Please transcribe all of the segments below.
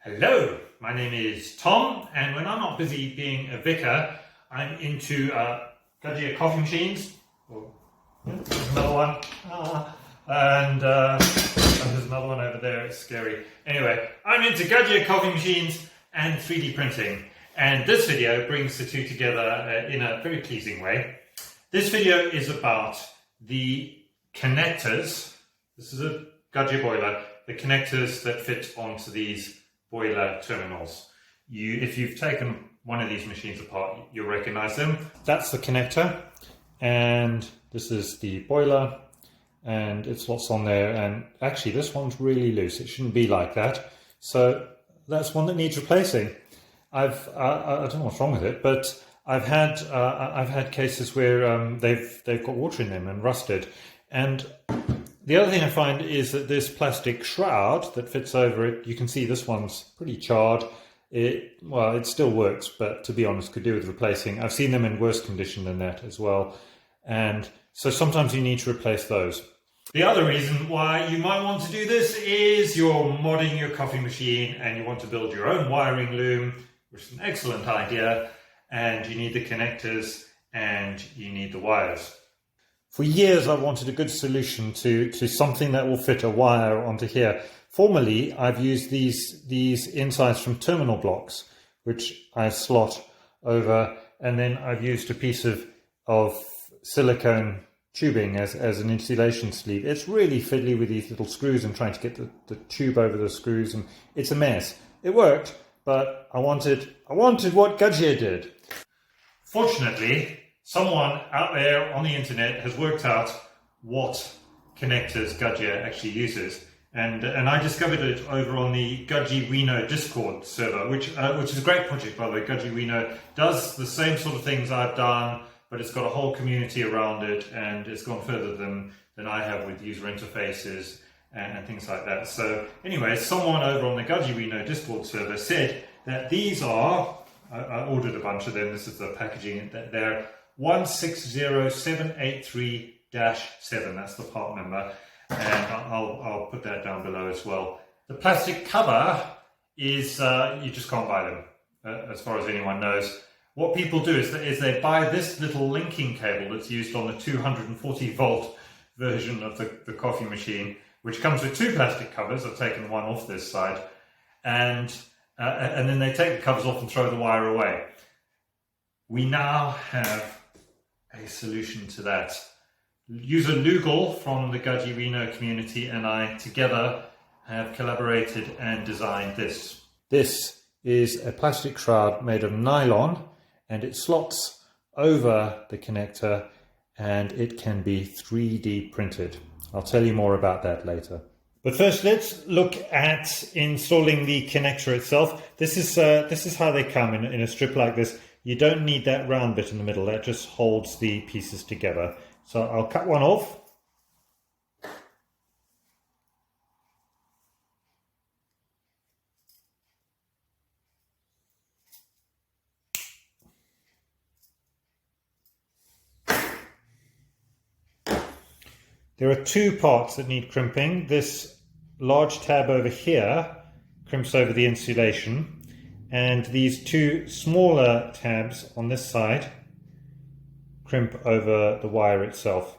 Hello, my name is Tom, and when I'm not busy being a vicar, I'm into Gaggia coffee machines. Oh, yeah, there's another one. And there's another one over there, it's scary. Anyway, I'm into Gaggia coffee machines and 3D printing. And this video brings the two together in a very pleasing way. This video is about the connectors. This is a Gaggia boiler. The connectors that fit onto these boiler terminals. If you've taken one of these machines apart, you'll recognize them. That's the connector, and this is the boiler, and it's what's on there. And actually, this one's really loose. It shouldn't be like that. So that's one that needs replacing. I don't know what's wrong with it, but I've had cases where they've got water in them and rusted. And the other thing I find is that this plastic shroud that fits over it, you can see this one's pretty charred. It still works, but to be honest, could do with replacing. I've seen them in worse condition than that as well. And so sometimes you need to replace those. The other reason why you might want to do this is you're modding your coffee machine and you want to build your own wiring loom, which is an excellent idea. And you need the connectors and you need the wires. For years, I wanted a good solution to something that will fit a wire onto here. Formerly, I've used these insides from terminal blocks, which I slot over, and then I've used a piece of silicone tubing as an insulation sleeve. It's really fiddly with these little screws and trying to get the tube over the screws, and it's a mess. It worked, but I wanted what Gaggia did. Fortunately, someone out there on the internet has worked out what connectors Gaggia actually uses, and I discovered it over on the Gaggia Discord server, which is a great project, by the way. Gaggia does the same sort of things I've done, but it's got a whole community around it, and it's gone further than I have with user interfaces and things like that. So anyway, someone over on the Gaggia Discord server said that these are, I ordered a bunch of them, this is the packaging, they're 160783-7, that's the part number, and I'll put that down below as well. The plastic cover is, you just can't buy them, as far as anyone knows. What people do is they buy this little linking cable that's used on the 240 volt version of the coffee machine, which comes with two plastic covers. I've taken one off this side, and then they take the covers off and throw the wire away. We now have a solution to that. User Lugal from the Gaggia community and I together have collaborated and designed this. This is a plastic shroud made of nylon, and it slots over the connector and it can be 3D printed. I'll tell you more about that later. But first, let's look at installing the connector itself. This is how they come in a strip like this. You don't need that round bit in the middle. That just holds the pieces together. So I'll cut one off. There are two parts that need crimping. This large tab over here crimps over the insulation, and these two smaller tabs on this side crimp over the wire itself.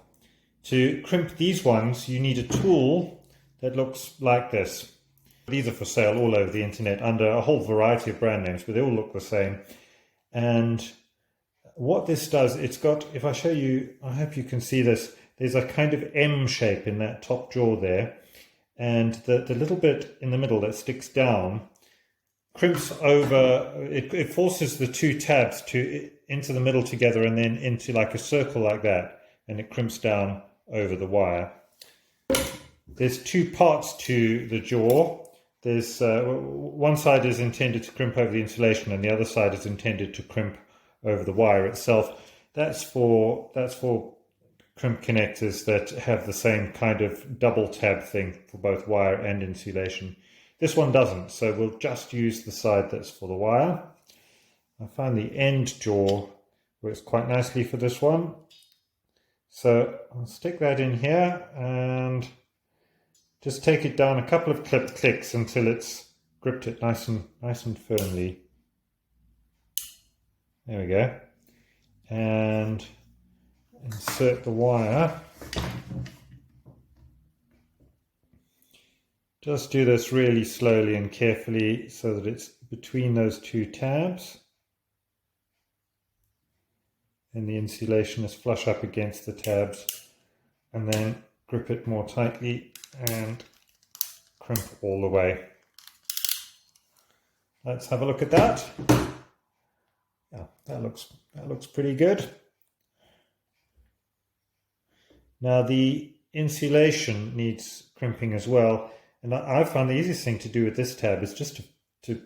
To crimp these ones, you need a tool that looks like this. These are for sale all over the internet under a whole variety of brand names, but they all look the same. And what this does, it's got, if I show you, I hope you can see this, there's a kind of M shape in that top jaw there, and the little bit in the middle that sticks down crimps over, it forces the two tabs into the middle together and then into like a circle like that, and it crimps down over the wire. There's two parts to the jaw. There's one side is intended to crimp over the insulation and the other side is intended to crimp over the wire itself. That's for crimp connectors that have the same kind of double tab thing for both wire and insulation. This one doesn't, so we'll just use the side that's for the wire. I find the end jaw works quite nicely for this one. So I'll stick that in here and just take it down a couple of clicks until it's gripped it nice and firmly. There we go. And insert the wire. Just do this really slowly and carefully so that it's between those two tabs. And the insulation is flush up against the tabs. And then grip it more tightly and crimp all the way. Let's have a look at that. Yeah, that looks pretty good. Now the insulation needs crimping as well, and I found the easiest thing to do with this tab is just to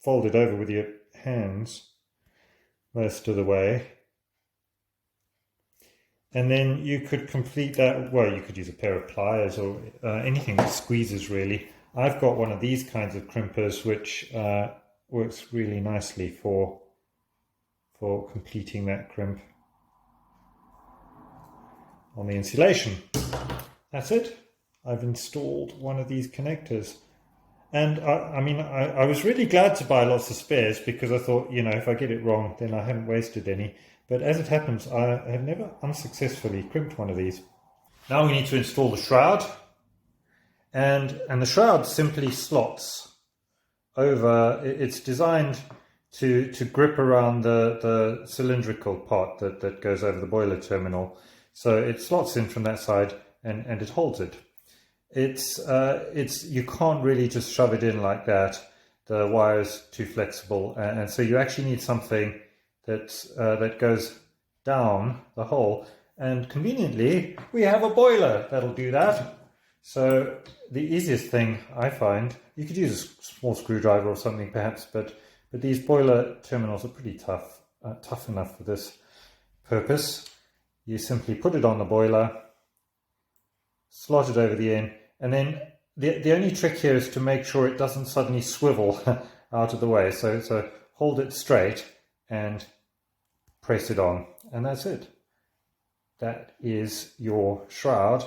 fold it over with your hands most of the way. And then you could complete that, well, you could use a pair of pliers or anything that squeezes really. I've got one of these kinds of crimpers which works really nicely for completing that crimp on the insulation. That's it. I've installed one of these connectors. And I was really glad to buy lots of spares because I thought, you know, if I get it wrong, then I haven't wasted any. But as it happens, I have never unsuccessfully crimped one of these. Now we need to install the shroud. And the shroud simply slots over. It's designed to grip around the cylindrical part that goes over the boiler terminal. So it slots in from that side and it holds it. You can't really just shove it in like that. The wire is too flexible, and so you actually need something that goes down the hole. And conveniently, we have a boiler that'll do that. So the easiest thing I find, you could use a small screwdriver or something perhaps, but these boiler terminals are pretty tough enough for this purpose. You simply put it on the boiler, slot it over the end, and then the only trick here is to make sure it doesn't suddenly swivel out of the way. So hold it straight and press it on, and that's it. That is your shroud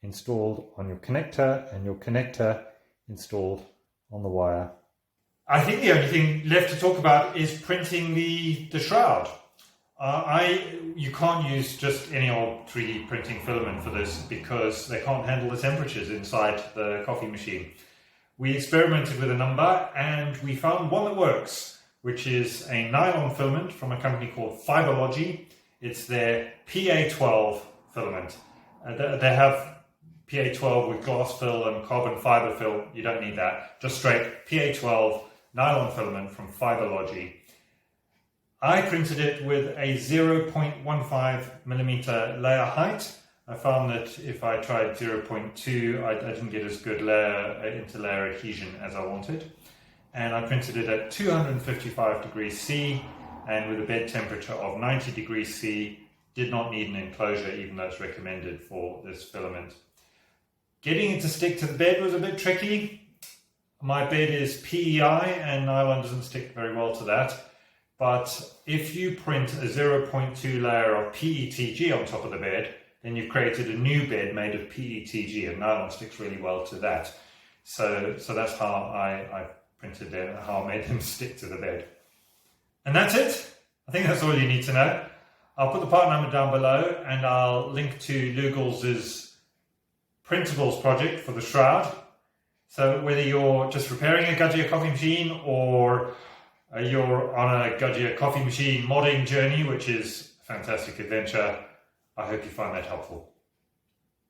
installed on your connector, and your connector installed on the wire. I think the only thing left to talk about is printing the shroud. You can't use just any old 3D printing filament for this because they can't handle the temperatures inside the coffee machine. We experimented with a number and we found one that works, which is a nylon filament from a company called Fiberlogy. It's their PA12 filament. They have PA12 with glass fill and carbon fiber fill. You don't need that. Just straight PA12 nylon filament from Fiberlogy. I printed it with a 0.15 millimeter layer height. I found that if I tried 0.2, I didn't get as good interlayer adhesion as I wanted. And I printed it at 255 degrees C and with a bed temperature of 90 degrees C. Did not need an enclosure, even though it's recommended for this filament. Getting it to stick to the bed was a bit tricky. My bed is PEI and nylon doesn't stick very well to that. But if you print a 0.2 layer of PETG on top of the bed, then you've created a new bed made of PETG, and nylon sticks really well to that. So that's how I printed them, how I made them stick to the bed. And that's it. I think that's all you need to know. I'll put the part number down below, and I'll link to Lugol's printables project for the shroud. So whether you're just repairing a Gaggia coffee machine or you're on a Gaggia coffee machine modding journey, which is a fantastic adventure, I hope you find that helpful.